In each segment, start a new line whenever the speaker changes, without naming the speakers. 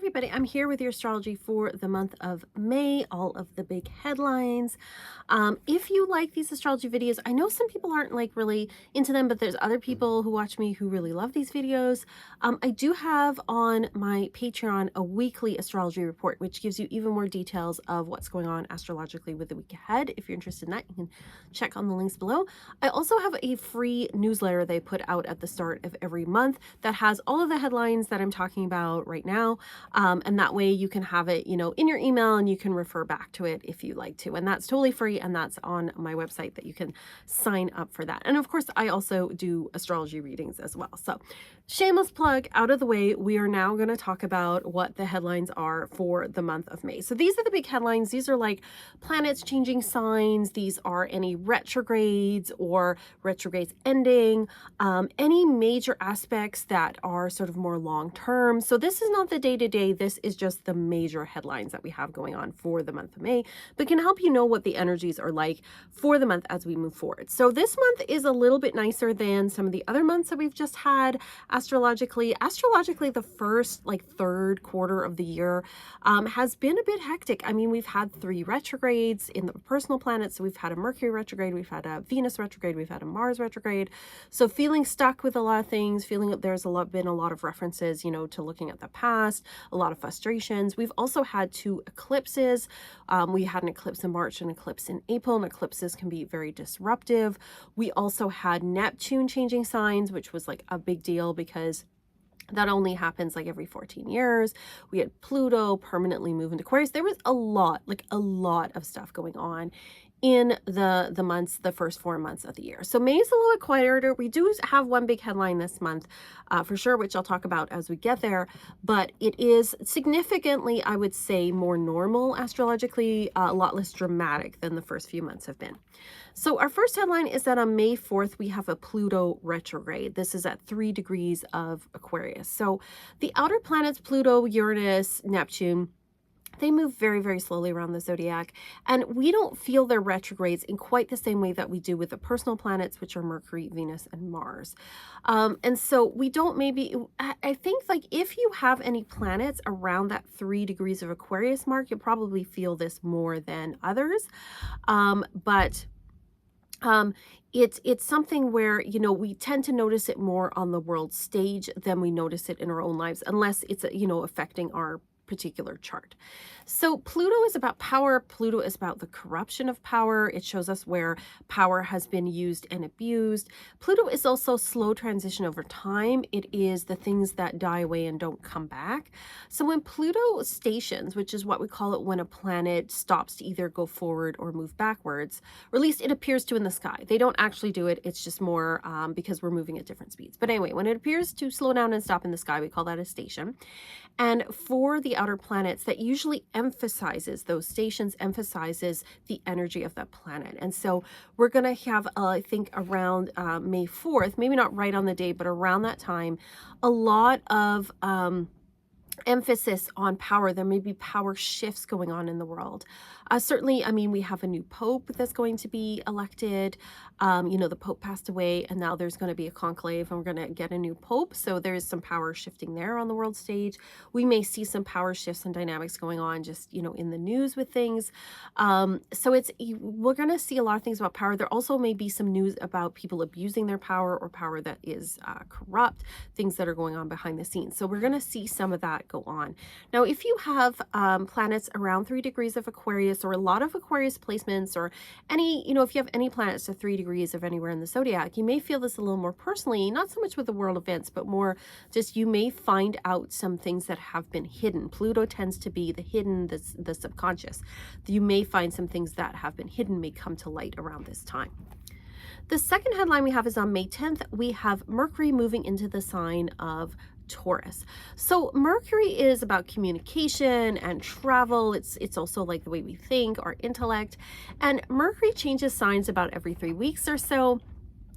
everybody, I'm here with your astrology for the month of May, all of the big headlines. If you like these astrology videos, I know some people aren't like really into them, but there's other people who watch me who really love these videos. I do have on my Patreon a weekly astrology report, which gives you even more details of what's going on astrologically with the week ahead. If you're interested in that, you can check on the links below. I also have a free newsletter they put out at the start of every month that has all of the headlines that I'm talking about right now. And that way you can have it, in your email and you can refer back to it if you like to. And that's totally free. And that's on my website that you can sign up for that. And of course, I also do astrology readings as well. So shameless plug out of the way, we are now going to talk about what the headlines are for the month of May. So these are the big headlines. These are like planets changing signs. These are any retrogrades or retrogrades ending, any major aspects that are sort of more long term. So this is not the day-to-day. This is just the major headlines that we have going on for the month of May, but can help you know what the energies are like for the month as we move forward. So this month is a little bit nicer than some of the other months that we've just had astrologically. Astrologically, the first third quarter of the year has been a bit hectic. I mean, we've had 3 retrogrades in the personal planets. So we've had a Mercury retrograde, we've had a Venus retrograde, we've had a Mars retrograde. So feeling stuck with a lot of things, feeling that there's been a lot of references, to looking at the past, a lot of frustrations. We've also had 2 eclipses. We had an eclipse in March and an eclipse in April, and eclipses can be very disruptive. We also had Neptune changing signs, which was like a big deal because that only happens like every 14 years. We had Pluto permanently move into Aquarius. There was a lot of stuff going on in the first 4 months of the year. So May is a little bit quieter. We do have one big headline this month for sure, which I'll talk about as we get there, but it is significantly, I would say, more normal astrologically, a lot less dramatic than the first few months have been. So our first headline is that on May 4th, we have a Pluto retrograde. This is at 3 degrees of Aquarius. So the outer planets, Pluto, Uranus, Neptune, they move very, very slowly around the zodiac, and we don't feel their retrogrades in quite the same way that we do with the personal planets, which are Mercury, Venus, and Mars. And so we don't I think if you have any planets around that 3 degrees of Aquarius mark, you'll probably feel this more than others. It's something where, we tend to notice it more on the world stage than we notice it in our own lives, unless it's, affecting our particular chart. So Pluto is about power. Pluto is about the corruption of power. It shows us where power has been used and abused. Pluto is also slow transition over time. It is the things that die away and don't come back. So when Pluto stations, which is what we call it when a planet stops to either go forward or move backwards, or at least it appears to in the sky. They don't actually do it. It's just more because we're moving at different speeds. But anyway, when it appears to slow down and stop in the sky, we call that a station. And for the outer planets, that usually emphasizes, those stations emphasizes the energy of that planet. And so we're going to have, I think around May 4th, maybe not right on the day, but around that time, a lot of emphasis on power. There may be power shifts going on in the world. Certainly, I mean, we have a new pope that's going to be elected. The pope passed away, and now there's going to be a conclave, and we're going to get a new pope. So there is some power shifting there on the world stage. We may see some power shifts and dynamics going on just, in the news with things. So we're going to see a lot of things about power. There also may be some news about people abusing their power or power that is corrupt, things that are going on behind the scenes. So we're going to see some of that go on. Now, if you have planets around 3 degrees of Aquarius, or a lot of Aquarius placements, or any, if you have any planets to 3 degrees of anywhere in the zodiac, you may feel this a little more personally, not so much with the world events, but more just you may find out some things that have been hidden. Pluto tends to be the hidden, the subconscious. You may find some things that have been hidden may come to light around this time. The second headline we have is on May 10th, we have Mercury moving into the sign of Taurus. So Mercury is about communication and travel. It's also like the way we think, our intellect. And Mercury changes signs about every 3 weeks or so.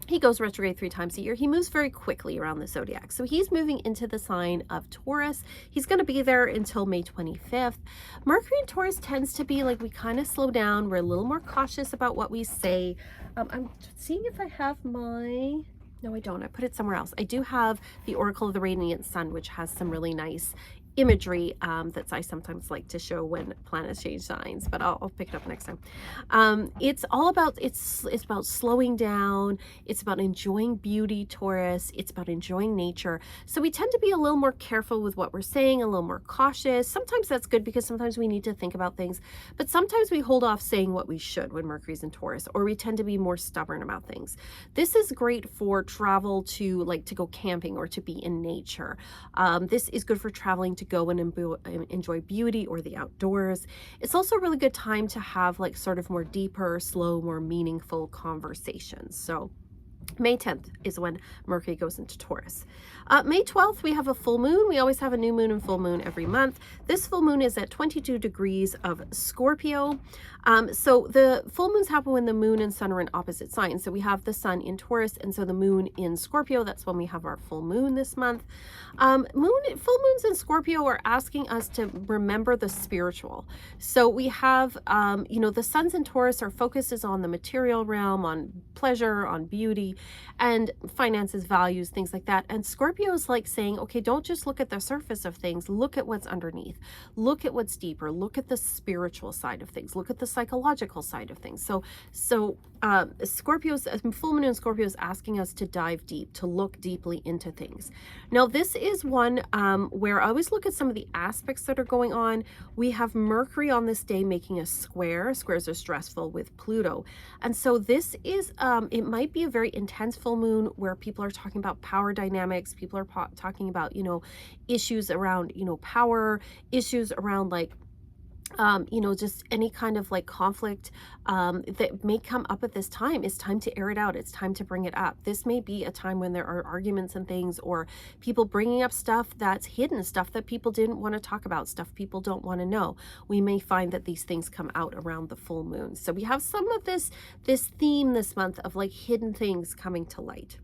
He goes retrograde 3 times a year. He moves very quickly around the zodiac. So he's moving into the sign of Taurus. He's going to be there until May 25th. Mercury in Taurus tends to be like we kind of slow down. We're a little more cautious about what we say. I'm seeing if I have my... No, I don't. I put it somewhere else. I do have the Oracle of the Radiant Sun, which has some really nice imagery that I sometimes like to show when planets change signs, but I'll pick it up next time. It's all about it's about slowing down. It's about enjoying beauty, Taurus. It's about enjoying nature. So we tend to be a little more careful with what we're saying, a little more cautious. Sometimes that's good because sometimes we need to think about things, but sometimes we hold off saying what we should when Mercury's in Taurus, or we tend to be more stubborn about things. This is great for travel, to like to go camping or to be in nature. This is good for traveling to go and enjoy beauty or the outdoors. It's also a really good time to have like sort of more deeper, slow, more meaningful conversations. So May 10th is when Mercury goes into Taurus. May 12th, we have a full moon. We always have a new moon and full moon every month. This full moon is at 22 degrees of Scorpio. So the full moons happen when the moon and sun are in opposite signs. So we have the sun in Taurus, and so the moon in Scorpio. That's when we have our full moon this month. Full moons in Scorpio are asking us to remember the spiritual. So we have, the suns in Taurus, our focus is on the material realm, on pleasure, on beauty, and finances, values, things like that. And Scorpio is like saying, okay, don't just look at the surface of things, look at what's underneath, look at what's deeper, look at the spiritual side of things, look at the psychological side of things. So Scorpio's full moon in Scorpio is asking us to dive deep, to look deeply into things. Now, this is one where I always look at some of the aspects that are going on. We have Mercury on this day making a square. Squares are stressful with Pluto. And so this is, it might be a very intense full moon where people are talking about power dynamics. People are talking about, issues around, power, issues around like, just any kind of like conflict that may come up at this time. It's time to air it out. It's time to bring it up. This may be a time when there are arguments and things, or people bringing up stuff that's hidden, stuff that people didn't want to talk about, stuff people don't want to know. We may find that these things come out around the full moon. So we have some of this theme this month of like hidden things coming to light.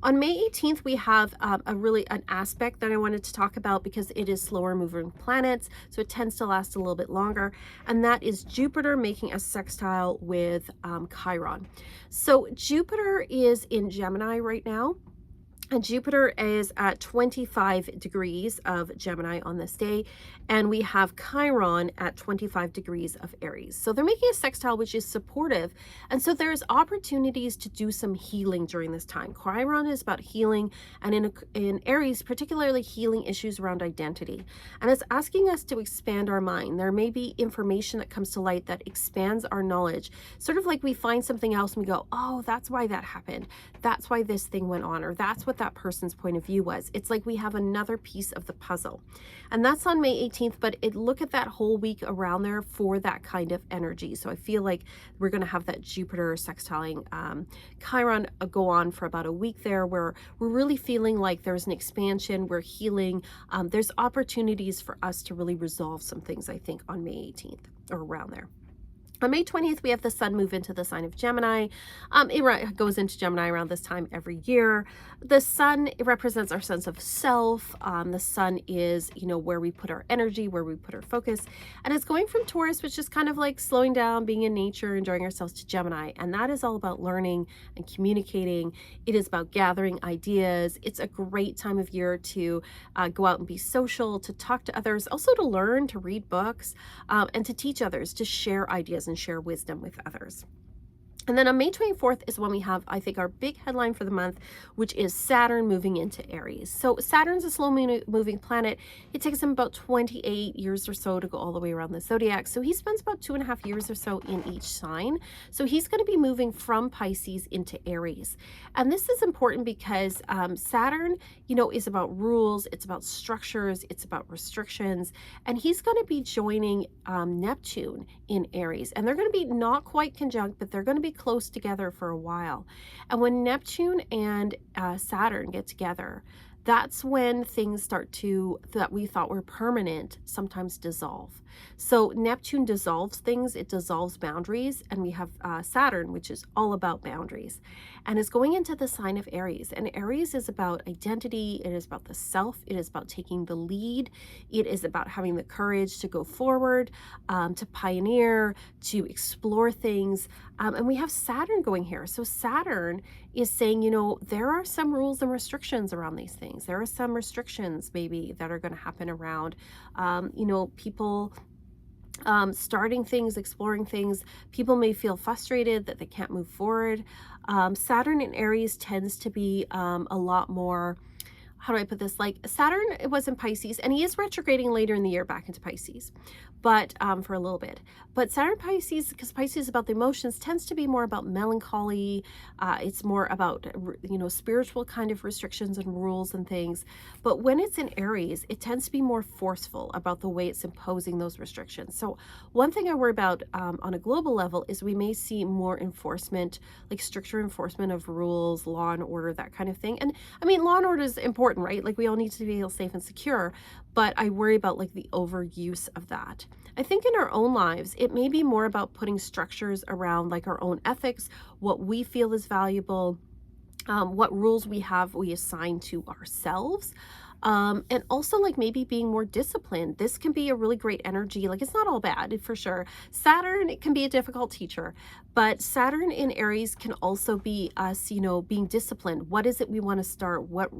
On May 18th, we have an aspect that I wanted to talk about because it is slower moving planets, so it tends to last a little bit longer, and that is Jupiter making a sextile with Chiron. So Jupiter is in Gemini right now. And Jupiter is at 25 degrees of Gemini on this day, and we have Chiron at 25 degrees of Aries. So they're making a sextile, which is supportive, and so there's opportunities to do some healing during this time. Chiron is about healing, and in Aries, particularly healing issues around identity. And it's asking us to expand our mind. There may be information that comes to light that expands our knowledge, sort of like we find something else and we go, oh, that's why that happened. That's why this thing went on, or that's what that person's point of view was. It's like we have another piece of the puzzle. And that's on May 18th, but look at that whole week around there for that kind of energy. So I feel like we're going to have that Jupiter sextiling Chiron go on for about a week there, where we're really feeling like there's an expansion, we're healing. There's opportunities for us to really resolve some things, I think, on May 18th or around there. On May 20th, we have the sun move into the sign of Gemini. It goes into Gemini around this time every year. The sun, it represents our sense of self. The sun is, where we put our energy, where we put our focus. And it's going from Taurus, which is kind of like slowing down, being in nature, enjoying ourselves, to Gemini. And that is all about learning and communicating. It is about gathering ideas. It's a great time of year to go out and be social, to talk to others, also to learn, to read books, and to teach others, to share ideas and share wisdom with others. And then on May 24th is when we have, I think, our big headline for the month, which is Saturn moving into Aries. So Saturn's a slow moving planet. It takes him about 28 years or so to go all the way around the zodiac. So he spends about 2.5 years or so in each sign. So he's going to be moving from Pisces into Aries. And this is important because Saturn, is about rules. It's about structures. It's about restrictions. And he's going to be joining Neptune in Aries. And they're going to be not quite conjunct, but they're going to be close together for a while. And when Neptune and Saturn get together, that's when things that we thought were permanent sometimes dissolve. So Neptune dissolves things, it dissolves boundaries, and we have Saturn, which is all about boundaries, and is going into the sign of Aries. And Aries is about identity, it is about the self, it is about taking the lead, it is about having the courage to go forward, to pioneer, to explore things. And we have Saturn going here. So Saturn is saying, there are some rules and restrictions around these things. There are some restrictions maybe that are going to happen around, people starting things, exploring things. People may feel frustrated that they can't move forward. Saturn in Aries tends to be a lot more, how do I put this? Like Saturn, it was in Pisces, and he is retrograding later in the year back into Pisces, but for a little bit. But Saturn Pisces, because Pisces is about the emotions, tends to be more about melancholy. It's more about spiritual kind of restrictions and rules and things. But when it's in Aries, it tends to be more forceful about the way it's imposing those restrictions. So one thing I worry about on a global level is we may see more enforcement, like stricter enforcement of rules, law and order, that kind of thing. And I mean, law and order is important, right? Like we all need to feel safe and secure, but I worry about like the overuse of that. I think in our own lives, it may be more about putting structures around like our own ethics, what we feel is valuable, what rules we assign to ourselves. And also like maybe being more disciplined. This can be a really great energy. Like it's not all bad for sure. Saturn, it can be a difficult teacher, but Saturn in Aries can also be us, being disciplined. What is it we want to start? What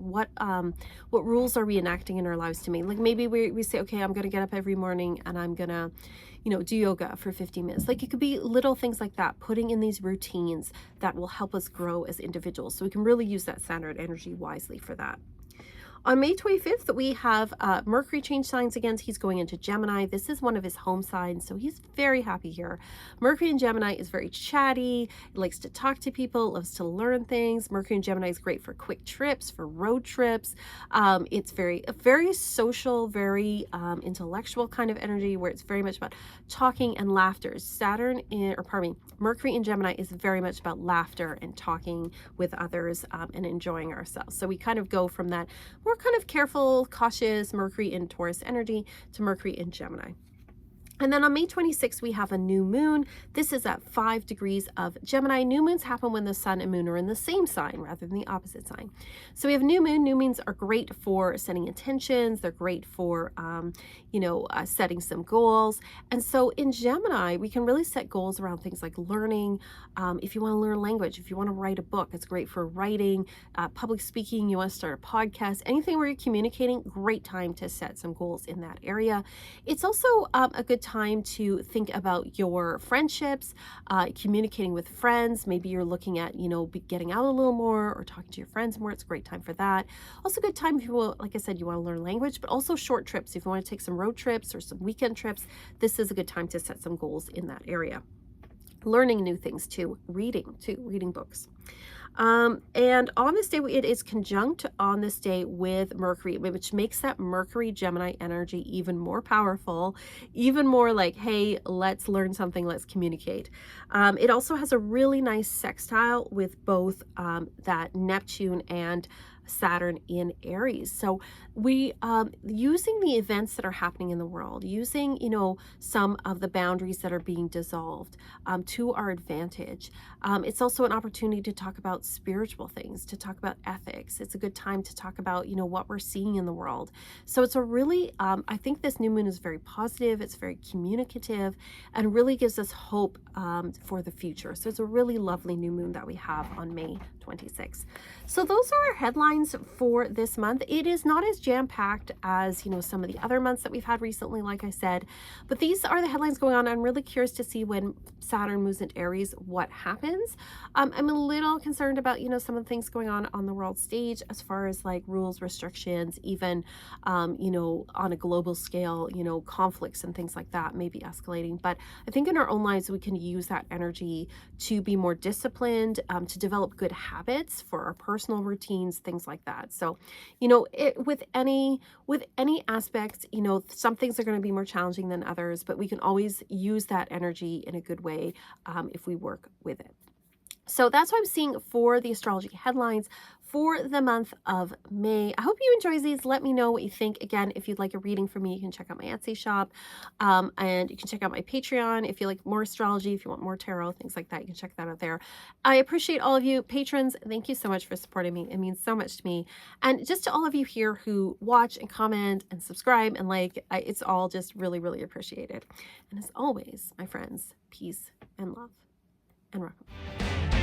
rules are we enacting in our lives to make? Like maybe we say, okay, I'm going to get up every morning and I'm going to, do yoga for 15 minutes. Like it could be little things like that, putting in these routines that will help us grow as individuals. So we can really use that Saturn energy wisely for that. On May 25th, we have Mercury change signs again. He's going into Gemini. This is one of his home signs, so he's very happy here. Mercury in Gemini is very chatty. It likes to talk to people, loves to learn things. Mercury in Gemini is great for quick trips, for road trips. It's very social, very intellectual kind of energy where it's very much about talking and laughter. Mercury in Gemini is very much about laughter and talking with others and enjoying ourselves. So we kind of go from that more kind of careful, cautious Mercury in Taurus energy to Mercury in Gemini. And then on May 26th, we have a new moon. This is at 5 degrees of Gemini. New moons happen when the sun and moon are in the same sign rather than the opposite sign. So we have new moon. New moons are great for setting intentions. They're great for, setting some goals. And so in Gemini, we can really set goals around things like learning. If you want to learn language, if you want to write a book, it's great for writing, public speaking, you want to start a podcast, anything where you're communicating, great time to set some goals in that area. It's also a good time to think about your friendships, communicating with friends. Maybe you're looking at, getting out a little more or talking to your friends more. It's a great time for that. Also good time if you will, like I said, you want to learn language, but also short trips. If you want to take some road trips or some weekend trips, this is a good time to set some goals in that area. Learning new things too, reading books. And on this day, it is conjunct on this day with Mercury, which makes that Mercury Gemini energy even more powerful, even more like, hey, let's learn something, let's communicate. It also has a really nice sextile with both that Neptune and Saturn in Aries. So we using the events that are happening in the world, using some of the boundaries that are being dissolved to our advantage. It's also an opportunity to talk about spiritual things, to talk about ethics. It's a good time to talk about what we're seeing in the world. So it's a really I think this new moon is very positive. It's very communicative and really gives us hope for the future. So it's a really lovely new moon that we have on May 26th. So those are our headlines for this month. It is not as jam-packed as some of the other months that we've had recently, like I said, but these are the headlines going on. I'm really curious to see when Saturn moves into Aries what happens. I'm a little concerned about some of the things going on the world stage as far as like rules, restrictions, even on a global scale, conflicts and things like that may be escalating. But I think in our own lives we can use that energy to be more disciplined, to develop good habits for our personal routines, things like that. So with any aspect, some things are going to be more challenging than others, but we can always use that energy in a good way if we work with it. So that's what I'm seeing for the astrology headlines for the month of May. I hope you enjoy these. Let me know what you think. Again, if you'd like a reading from me, you can check out my Etsy shop, and you can check out my Patreon. If you like more astrology, if you want more tarot, things like that, you can check that out there. I appreciate all of you patrons. Thank you so much for supporting me. It means so much to me. And just to all of you here who watch and comment and subscribe and it's all just really, really appreciated. And as always, my friends, peace and love. and rock 'em.